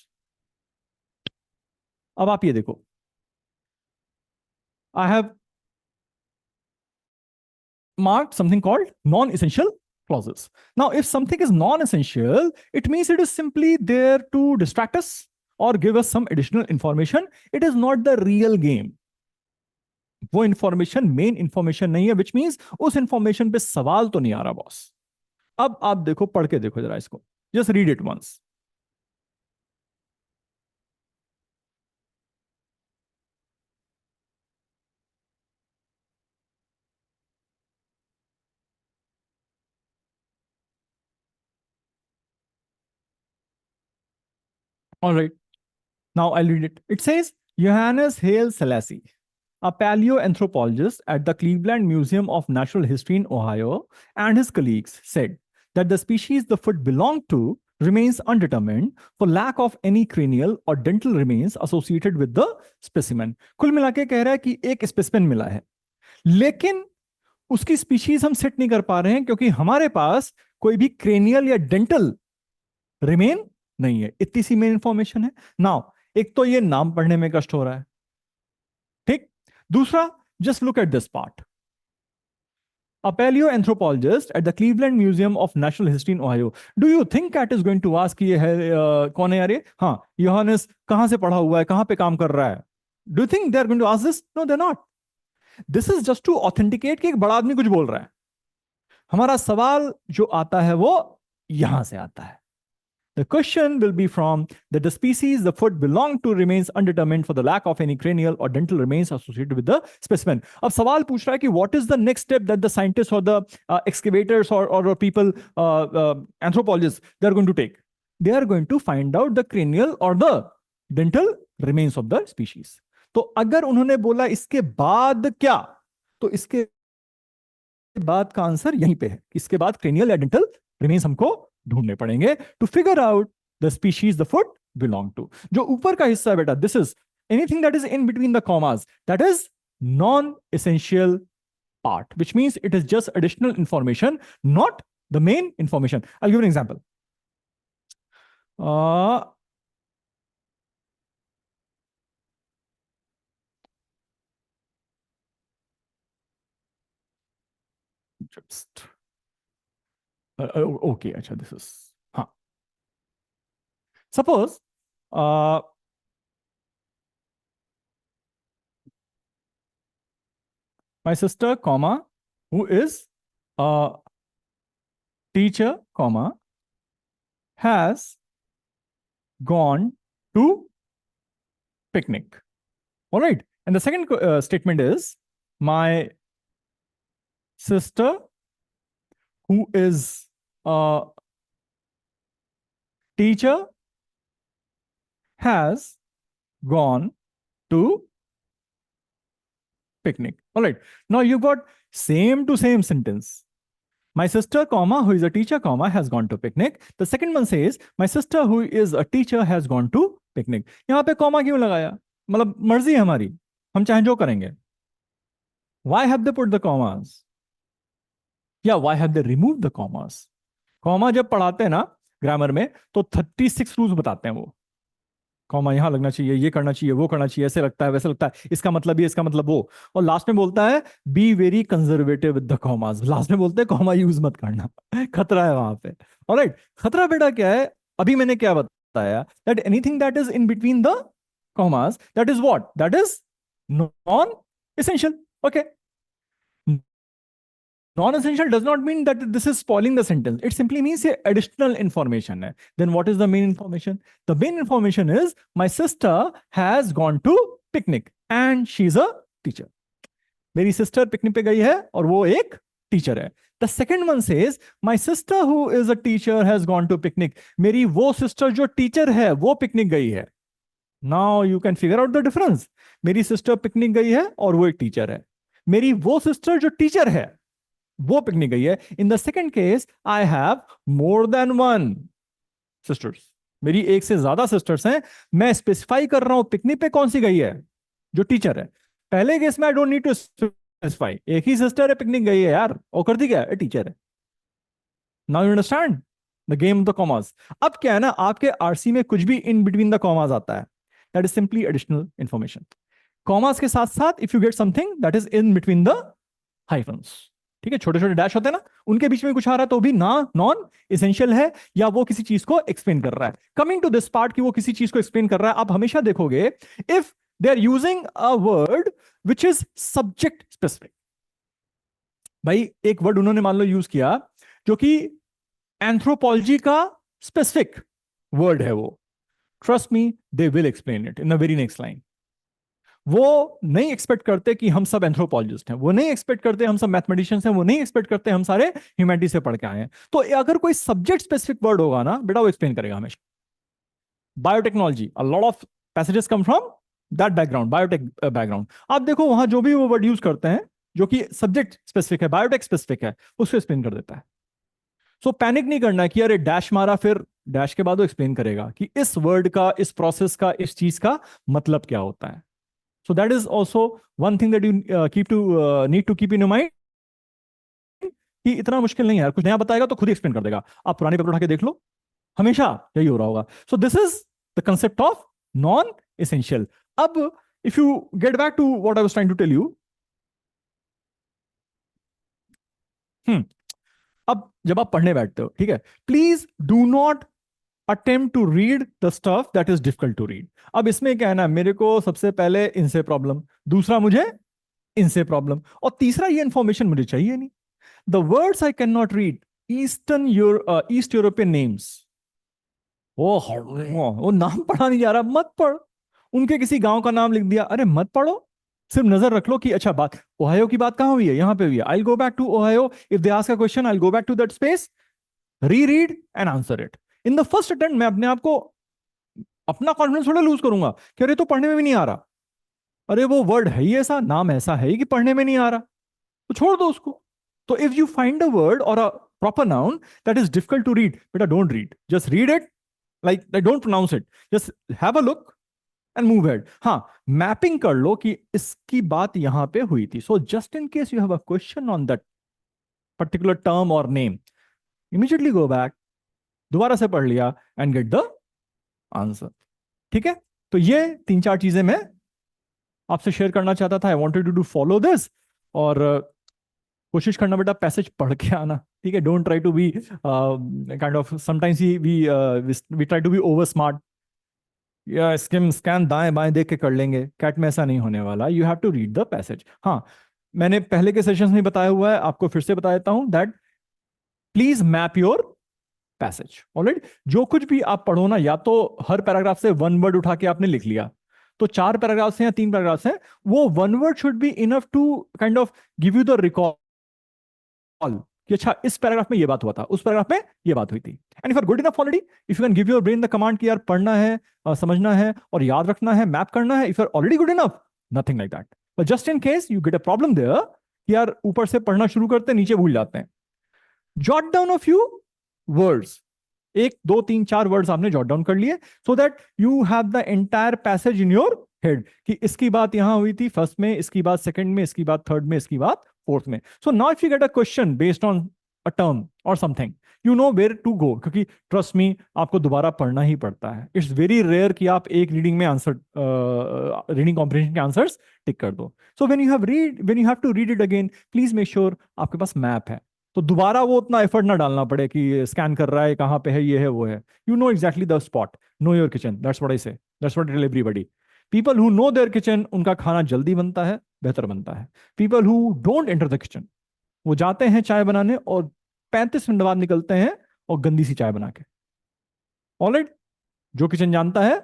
अब आप ये देखो, I have marked something called non-essential clauses. Now, if something is non-essential, it means it is simply there to distract us or give us some additional information. It is not the real game. वो information main information नहीं है, which means उस information पे सवाल तो नहीं आ रहा boss. अब आप देखो, पढ़ के देखो जरा इसको, just read it once. All right. Now I'll read it. It says, Johannes Hale Selassie, a paleoanthropologist at the Cleveland Museum of Natural History in Ohio, and his colleagues said that the species the foot belonged to remains undetermined for lack of any cranial or dental remains associated with the specimen. कुल मिला के कह रहा है कि एक specimen मिला है, लेकिन उसकी स्पीशीज हम सेट नहीं कर पा रहे हैं क्योंकि हमारे पास कोई भी क्रेनियल या डेंटल रिमेन नहीं है. इतनी सी मेन इंफॉर्मेशन है. नाउ एक तो ये नाम पढ़ने में कष्ट हो रहा है, ठीक. दूसरा, just look at this part. a paleoanthropologist at the Cleveland Museum of Natural History in Ohio. Do you think Cat is going to ask ये है कौन है यार ये? हाँ, योहानिस कहाँ से पढ़ा हुआ है, कहाँ पे काम कर रहा है? Do you think they are going to ask this? No, they're not. This is just to authenticate कि एक बड़ा आदमी कुछ बोल रहा है. हमारा सवाल जो आता है वो यहां से आता है. The question will be from that the species the foot belong to remains undetermined for the lack of any cranial or dental remains associated with the specimen. अब सवाल पूछ रहा है कि what is the next step that the scientists or the excavators or people anthropologists they are going to take? They are going to find out the cranial or the dental remains of the species. तो अगर उन्होंने बोला इसके बाद क्या, तो इसके बाद का आंसर यहीं पे है. इसके बाद cranial या dental remains हमको ढूंढने पड़ेंगे to figure out the species the foot belong to. जो ऊपर का हिस्सा है बेटा, this is anything that is in between the commas, that is non essential part, which means it is just additional information, not the main information. I'll give an example. Just okay, अच्छा, this is हाँ. Suppose my sister, comma, who is a teacher, comma, has gone to picnic. All right. And the second statement is my sister, who is a teacher, has gone to picnic. All right. Now you've got same to same sentence. My sister, comma, who is a teacher, comma, has gone to picnic. The second one says, my sister, who is a teacher, has gone to picnic. यहाँ पे comma क्यों लगाया? मतलब मर्जी है हमारी, हम चाहे जो करेंगे. Why have they put the commas? Yeah, why have they removed the commas? Comma जब पढ़ाते हैं ना ग्रामर में तो 36 रूल्स बताते हैं वो. कॉमा यहां लगना चाहिए, ये करना चाहिए, वो करना चाहिए, ऐसे लगता है, वैसे लगता है, इसका मतलब ये, इसका मतलब वो. और लास्ट में बोलता है be very conservative with the commas. Last में बोलते हैं कॉमा यूज मत करना. खतरा है वहां पे. ऑलराइट, खतरा बेटा क्या है? अभी मैंने क्या बताया, that anything that is in between the commas, that is what, that is non essential. Okay, non-essential does not mean that this is spoiling the sentence. It simply means additional information. Then what is the main information? The main information is my sister has gone to picnic and she's a teacher. मेरी sister picnic पे गई है और वो एक teacher है. The second one says my sister who is a teacher has gone to picnic. मेरी वो sister जो teacher है वो picnic गई है. Now you can figure out the difference. मेरी sister picnic गई है और वो एक teacher है. मेरी वो sister जो teacher है वो पिकनिक गई है. In the second case I have more than one sisters. मेरी एक से ज्यादा सिस्टर्स हैं. मैं स्पेसिफाई कर रहा हूं पिकनिक पे कौन सी गई है, जो टीचर है. पहले केस में I don't need to specify. एक ही सिस्टर है पिकनिक गई है यार, वो करती क्या है, टीचर है. Now you understand the game of the commas. अब क्या है ना, आपके आरसी में कुछ भी इन बिटवीन द कॉमास आता है, that is simply additional information. Commas के साथ साथ if you get something that is in between the hyphens, ठीक है, छोटे छोटे डैश होते हैं ना, उनके बीच में कुछ आ रहा है तो भी ना नॉन एसेंशियल है या वो किसी चीज को एक्सप्लेन कर रहा है. कमिंग टू दिस पार्ट कि वो किसी चीज को एक्सप्लेन कर रहा है, आप हमेशा देखोगे if they are using a word which is subject specific. भाई एक वर्ड उन्होंने मान लो यूज किया जो कि एंथ्रोपोलॉजी का स्पेसिफिक वर्ड है, वो trust me they will explain it in the very next line. वो नहीं एक्सपेक्ट करते कि हम सब एंथ्रोपोलॉजिस्ट हैं, वो नहीं एक्सपेक्ट करते हम सब मैथमेटिशियंस हैं, वो नहीं एक्सपेक्ट करते हम सारे ह्यूमैनिटी से पढ़ के आए हैं. तो अगर कोई सब्जेक्ट स्पेसिफिक वर्ड होगा ना बेटा, वो एक्सप्लेन करेगा हमेशा. Biotechnology, a lot of passages come from that background, biotech background. आप देखो वहां जो भी वो वर्ड यूज करते हैं जो कि सब्जेक्ट स्पेसिफिक है, बायोटेक स्पेसिफिक है, उसको एक्सप्लेन कर देता है. सो पैनिक नहीं करना कि अरे डैश मारा, फिर डैश के बाद वो एक्सप्लेन करेगा कि इस वर्ड का, इस प्रोसेस का, इस चीज का मतलब क्या होता है. So that is also one thing that you need to keep in your mind कि इतना मुश्किल नहीं है यार, कुछ नया बताएगा तो खुद ही एक्सप्लेन कर देगा. आप पुराने पेपर उठा के देख लो, हमेशा यही हो रहा होगा. So this is the concept of non-essential. अब if you get back to what I was trying to tell you, अब जब आप पढ़ने बैठते हो, ठीक है, please do not attempt to read the stuff that is difficult to read. अब इसमें क्या है ना, मेरे को सबसे पहले इनसे प्रॉब्लम, दूसरा मुझे इनसे प्रॉब्लम, और तीसरा ये इंफॉर्मेशन मुझे चाहिए नहीं। The words I can not read, east European names, वो नाम पढ़ा नहीं जा रहा, मत पढ़। उनके किसी गांव का नाम लिख दिया, अरे मत पढ़ो। सिर्फ नजर रख लो कि अच्छा बात ओहायो की बात कहां हुई है, यहां पे हुई है, I go back to Ohio, if they ask a question I go back to that space, reread and answer it. In the first attempt मैं अपने आप को, अपना कॉन्फिडेंस थोड़ा लूज करूंगा कि अरे तो पढ़ने में भी नहीं आ रहा, अरे वो वर्ड है ही ऐसा, नाम ऐसा है ही कि पढ़ने में नहीं आ रहा, तो छोड़ दो उसको। तो if you find a word or a proper noun that is difficult to read, बेटा don't read, just read it, like don't pronounce it, just have a look and move ahead. हाँ, मैपिंग कर लो कि इसकी बात यहां पे हुई थी, so just in case you have a question on that particular term or name, immediately go back, दोबारा से पढ़ लिया एंड गेट द आंसर। ठीक है, तो ये तीन चार चीजें मैं आपसे शेयर करना चाहता था। I wanted to do follow this, और कोशिश करना बेटा पैसेज पढ़ के आना, ठीक है। Don't try to be kind of, sometimes we try to be over smart, या स्किम स्कैन दाएं बाएं देख के कर लेंगे, कैट में ऐसा नहीं होने वाला, you have to read the passage. हाँ, मैंने पहले के सेशंस में बताया हुआ है, आपको फिर से बता देता हूं that please map your passage. Alright, जो कुछ भी आप पढ़ो ना, या तो हर पैराग्राफ से वन वर्ड उठा के आपने लिख लिया, तो चार पैराग्राफ हैं या तीन पैराग्राफ हैं, वो one word should be enough to kind of give you the recall कि अच्छा इस पैराग्राफ में ये बात हुआ था, उस पैराग्राफ में ये बात हुई थी। And if are good enough already, if you can give your brain the command कि यार पढ़ना है, समझना है और याद रखना है, मैप करना है, if you are already good enough, nothing like that. But just in case you get a problem there, यार ऊपर से पढ़ना शुरू करते हैं, नीचे भूल जाते हैं, jot down a few words, एक दो तीन चार वर्ड्स आपने जॉट डाउन कर लिए, so that you have the entire passage in your head कि इसकी बात यहां हुई थी फर्स्ट में, इसकी बात सेकंड में, इसकी बात थर्ड में, इसकी बात फोर्थ में। So now if you get a question based on a term or something, you know where to go, क्योंकि ट्रस्ट मी आपको दोबारा पढ़ना ही पड़ता है। इट्स वेरी रेयर कि आप एक रीडिंग में आंसर, रीडिंग कॉम्प्रिहेंशन के आंसर्स टिक कर दो। So when you have to read it again, please make sure आपके पास मैप है, तो दोबारा वो उतना एफर्ट ना डालना पड़े कि स्कैन कर रहा है, कहाँ पे है, ये है वो है। You know exactly the spot, know your kitchen, that's what I say, that's what tell everybody. People who know their kitchen, उनका खाना जल्दी बनता है, बेहतर बनता है। People who don't enter the kitchen, वो जाते हैं चाय बनाने और 35 मिनट बाद निकलते हैं और गंदी सी चाय बना के। ऑलराइट, जो किचन जानता है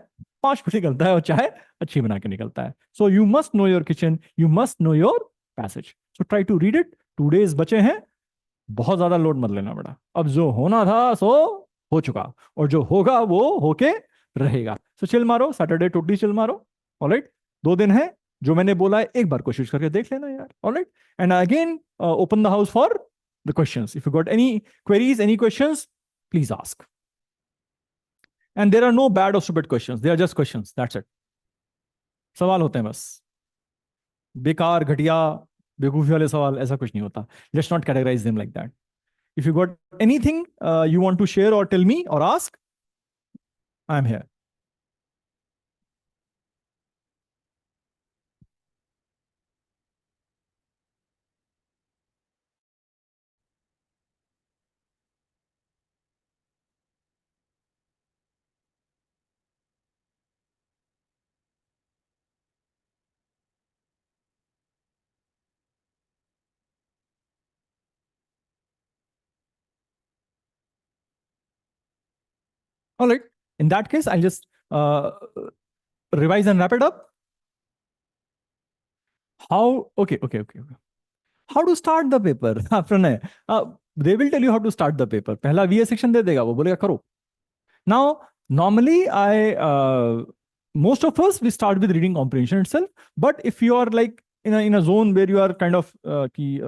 5 मिनट निकलता है और चाय अच्छी बना के निकलता है। So you must know your kitchen, you must know your passage, so try to read it. 2 days बचे हैं, बहुत ज्यादा लोड मत लेना बेटा, अब जो होना था सो हो चुका, और जो होगा वो होके रहेगा। सो चिल मारो, सैटरडे टोटली चिल मारो। ऑलराइट, 2 दिन है, जो मैंने बोला है एक बार कोशिश करके देख लेना यार। Alright, and again open the house for the questions, if you got any queries, any questions, please ask. And there are no bad or stupid questions, they are just questions, that's it. सवाल होते हैं बस, बेकार घटिया बेवकूफी वाले सवाल, ऐसा कुछ नहीं होता। Let's not categorise them like that. If you got anything you want to share or tell me or ask, I'm here. All right. In that case, I'll just revise and wrap it up. How? Okay, okay, okay, okay. How to start the paper? हाँ, Pranay, they will tell you how to start the paper. पहला VA section दे देगा, वो बोलेगा करो. Now, normally, most of us, we start with reading comprehension itself. But if you are like in a zone where you are kind of कि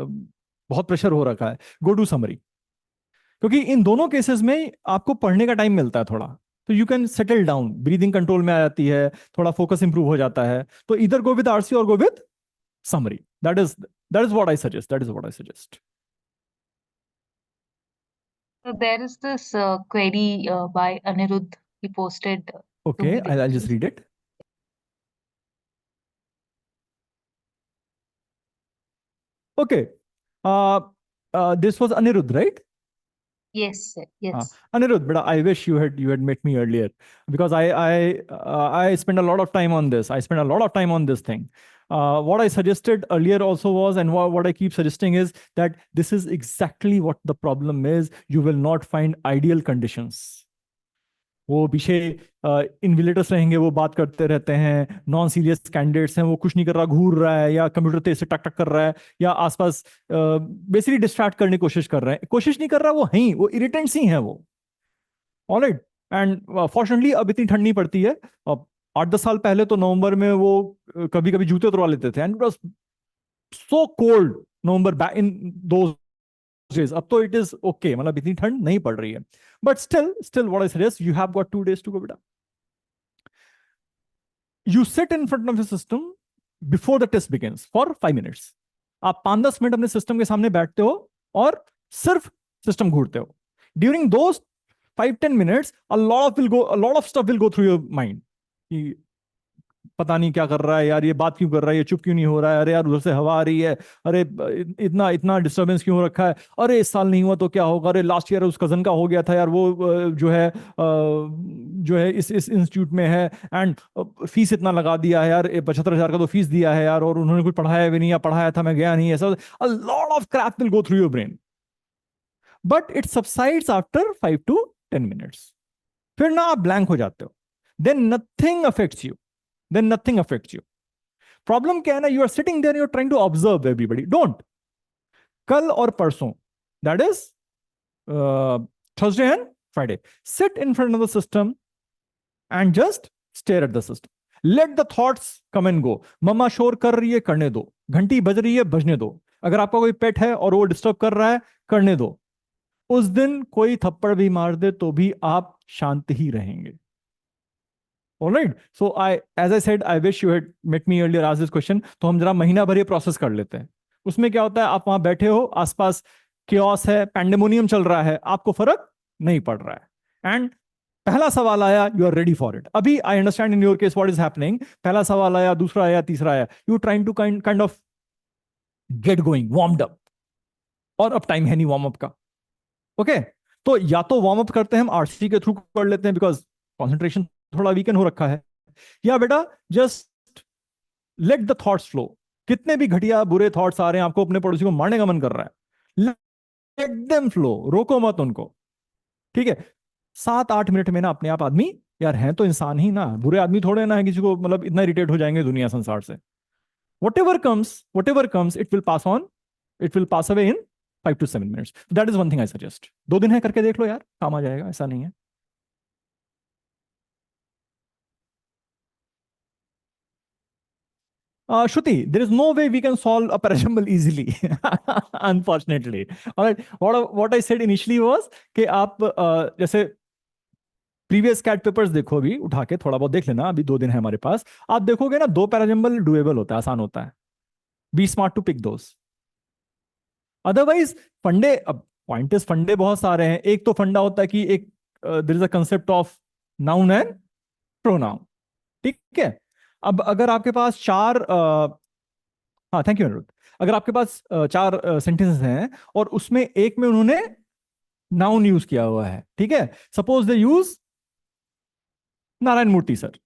बहुत pressure हो रखा है, go to summary. क्योंकि इन दोनों केसेस में आपको पढ़ने का टाइम मिलता है थोड़ा, तो you can settle down, breathing control में आ जाती है, थोड़ा फोकस इंप्रूव हो जाता है। तो इधर गो विद आरसी और go with summary, that is what I suggest, that is what I suggest. So there is this query by Anirudh. He posted to okay, me I like just read it. Okay, This was Anirudh, right? Yes, sir. Yes. Anirudh, but I wish you had met me earlier, because I spent a lot of time on this. I spent a lot of time on this thing. What I suggested earlier also was, and what I keep suggesting is that this is exactly what the problem is. You will not find ideal conditions. वो पीछे इन्विलेटर्स रहेंगे, वो बात करते रहते हैं, non serious candidates हैं, वो कुछ नहीं कर रहा, घूर रहा है, या कंप्यूटर तेज से टक टक कर रहा है, या आसपास बेसिकली डिस्ट्रैक्ट करने की कोशिश कर रहा है, कोशिश नहीं कर रहा, वो हैं, वो इरिटेंट्स ही हैं वो। ऑलराइट। एंड फॉर्चुनेटली अब इतनी ठंड नहीं पड़ती है। अब 8-10 साल पहले तो नवंबर में वो कभी कभी जूते उतरवा लेते थे, and it was so cold November back in those days. अब तो इट इज ओके, मतलब इतनी ठंड नहीं पड़ रही है, but still what I suggest, you have got 2 days to go बेटा। You sit in front of the system before the test begins for 5 minutes। आप 5-10 मिनट अपने सिस्टम के सामने बैठते हो और सिर्फ सिस्टम घूरते हो। During those 5-10 minutes, a lot of stuff will go through your mind कि पता नहीं क्या कर रहा है यार, ये बात क्यों कर रहा है, ये चुप क्यों नहीं हो रहा है, अरे यार उधर से हवा आ रही है, अरे इतना इतना डिस्टरबेंस क्यों हो रखा है, अरे इस साल नहीं हुआ तो क्या होगा, अरे लास्ट ईयर उस कजन का हो गया था यार, वो जो है इस इंस्टीट्यूट में है, एंड फीस इतना लगा दिया है यार, 75,000 का तो फीस दिया है यार, और उन्होंने कुछ पढ़ाया भी नहीं, या पढ़ाया था मैं गया नहीं, ऐसा a lot of crap will go through your brain, but it subsides after 5 to 10 minutes। फिर ना आप ब्लैंक हो जाते हो, then nothing affects you, then nothing affects you। Problem क्या है ना, you are sitting there, you are trying to observe everybody. Don't. कल और परसों, that is Thursday and Friday, sit in front of the system and just stare at the system. Let the thoughts come and go. मम्मा शोर कर रही है, करने दो। घंटी बज रही है, बजने दो। अगर आपका कोई पेट है और वो डिस्टर्ब कर रहा है, करने दो। उस दिन कोई थप्पड़ भी मार दे तो भी आप शांत ही रहेंगे। All right. So as I said, I wish you had met me earlier, asked this question। तो हम जरा महीना भर ये प्रोसेस कर लेते हैं। उसमें क्या होता है, आप वहां बैठे हो, आसपास केओस है, पैंडेमोनियम चल रहा है, आपको फर्क नहीं पड़ रहा है, एंड पहला सवाल आया, you are ready for it. अभी I understand in your case what is happening. पहला सवाल आया, दूसरा आया, तीसरा आया, you trying to kind of get going, warmed up, और अब टाइम है नहीं वार्म अप का। ओके, तो या तो वार्म अप करते हैं हम आरसी के थ्रू कर लेते हैं, बिकॉज कॉन्सेंट्रेशन थोड़ा वीकन हो रखा है, या बेटा just let the thoughts flow. कितने भी घटिया बुरे थॉट्स आ रहे हैं, आपको अपने पड़ोसी को मारने का मन कर रहा है, लेट देम फ्लो, रोको मत उनको। ठीक है, 7-8 मिनट में ना अपने आप आदमी, यार हैं तो इंसान ही ना, बुरे आदमी थोड़े ना है किसी को, मतलब इतना इरिटेट हो जाएंगे दुनिया संसार से। whatever comes it will pass on, it will pass away in 5 to 7 minutes। that is one thing I suggest। 2 दिन है, करके देख लो यार, काम आ जाएगा, ऐसा नहीं है। Shruti, there is no way we can solve a parajumble easily, unfortunately। All right, what I said initially was कि आप जैसे प्रीवियस कैट पेपर्स देखो, अभी उठा के थोड़ा बहुत देख लेना, अभी 2 दिन है हमारे पास, आप देखोगे ना 2 पैराजम्बल डुएबल होता है, आसान होता है। Be smart to pick those. Otherwise फंडे, अब पॉइंट इज फंडे बहुत सारे हैं। एक तो फंडा होता है कि एक there is a concept of noun and pronoun. ठीक है, अब अगर आपके पास 4 हाँ थैंक यू अनुरुद्ध, अगर आपके पास 4 सेंटेंसेस हैं और उसमें एक में उन्होंने नाउन यूज किया हुआ है, ठीक है, suppose they use Narayan Murthy sir,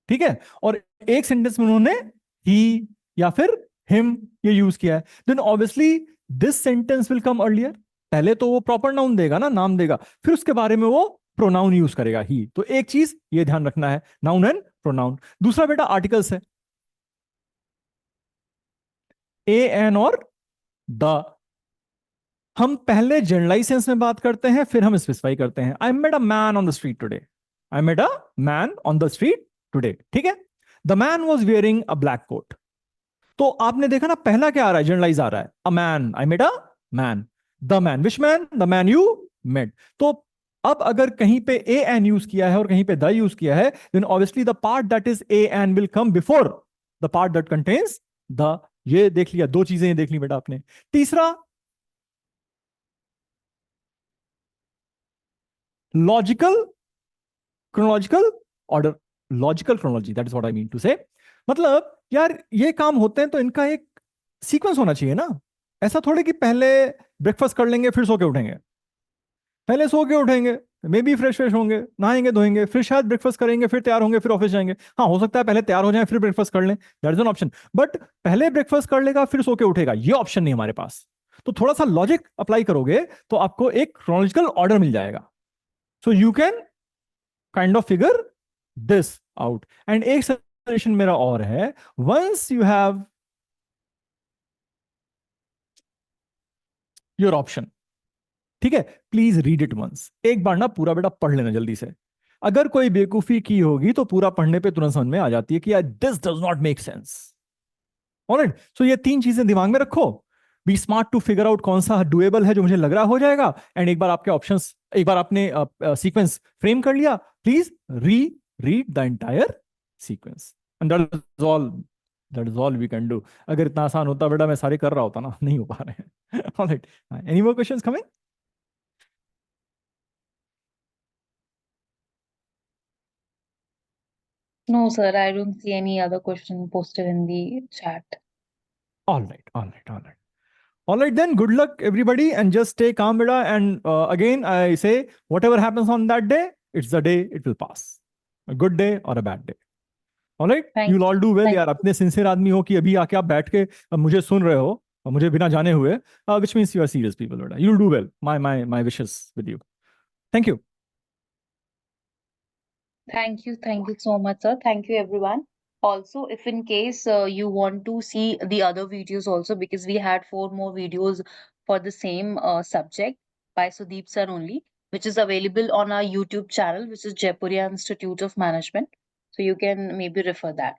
ठीक है, और एक सेंटेंस में उन्होंने ही या फिर हिम ये यूज किया है, then obviously this sentence will come earlier. पहले तो वो प्रॉपर नाउन देगा ना, नाम देगा, फिर उसके बारे में वो प्रोनाउन यूज करेगा, ही। तो एक चीज ये ध्यान रखना है, नाउन एंड प्रोनाउन। दूसरा बेटा आर्टिकल्स है, ए, एन और द। हम पहले जनरलाइज सेंस में बात करते हैं, फिर हम स्पेसिफाई करते हैं। I met a man on the street today, I met a man on the street today, ठीक है। The man was wearing a black coat. तो आपने देखा ना, पहला क्या आ रहा है, जनरलाइज आ रहा है, a man, I met a man. The man, which man, the man you met. तो अब अगर कहीं पे ए एन यूज किया है और कहीं पे द यूज किया है, then obviously the part that is a an will come before the part that contains the. ये देख लिया, 2 चीजें देख ली बेटा आपने। तीसरा, logical chronological order, logical chronology, that is what I mean to say. मतलब यार ये काम होते हैं तो इनका एक सीक्वेंस होना चाहिए ना। ऐसा थोड़े कि पहले ब्रेकफास्ट कर लेंगे फिर सो के उठेंगे, पहले सो के उठेंगे, मे बी फ्रेश फ्रेश होंगे, नहाएंगे धोएंगे, फिर शायद ब्रेकफास्ट करेंगे, फिर तैयार होंगे, फिर ऑफिस जाएंगे। हाँ, हो सकता है पहले तैयार हो जाए फिर ब्रेकफास्ट कर लें, that is an option. But पहले ब्रेकफास्ट कर लेगा फिर सो के उठेगा, ये ऑप्शन नहीं हमारे पास। तो थोड़ा सा लॉजिक अप्लाई करोगे तो आपको एक क्रोनोलॉजिकल ऑर्डर मिल जाएगा। So you can kind of figure this out. And एक सजेशन मेरा और है, once you have your option, ठीक है, प्लीज रीड इट वंस, एक बार ना पूरा बेटा पढ़ लेना जल्दी से। अगर कोई बेवकूफी की होगी तो पूरा पढ़ने पे तुरंत समझ में आ जाती है कि यार this does not make sense. Alright, so ये तीन चीजें दिमाग में रखो। Be smart to figure out कौन सा डुएबल है जो मुझे लग रहा हो जाएगा। एंड एक बार आपके ऑप्शंस, एक बार आपने सीक्वेंस फ्रेम कर लिया, please reread the entire sequence, and that is all, that is all we can do. अगर इतना आसान होता बेटा मैं सारे कर रहा होता ना, नहीं हो पा रहे हैं। Alright, any more questions coming? No, sir, I don't see any other question posted in the chat. All right, all right, all right. All right, then good luck, everybody, and just stay calm, beta. And again, I say, whatever happens on that day, it's the day it will pass. A good day or a bad day. All right, Thank you'll all do well. thank यार अपने sincere आदमी हो कि अभी आके आप बैठ के मुझे सुन रहे हो और मुझे बिना जाने हुए, which means you are serious people, beta. You'll do well. My wishes with you. Thank you. thank you so much, sir. Thank you, everyone. Also, if in case you want to see the other videos also, because we had 4 more videos for the same subject by Sudeep sir only, which is available on our YouTube channel, which is Jaipuria Institute of Management. So you can maybe refer that.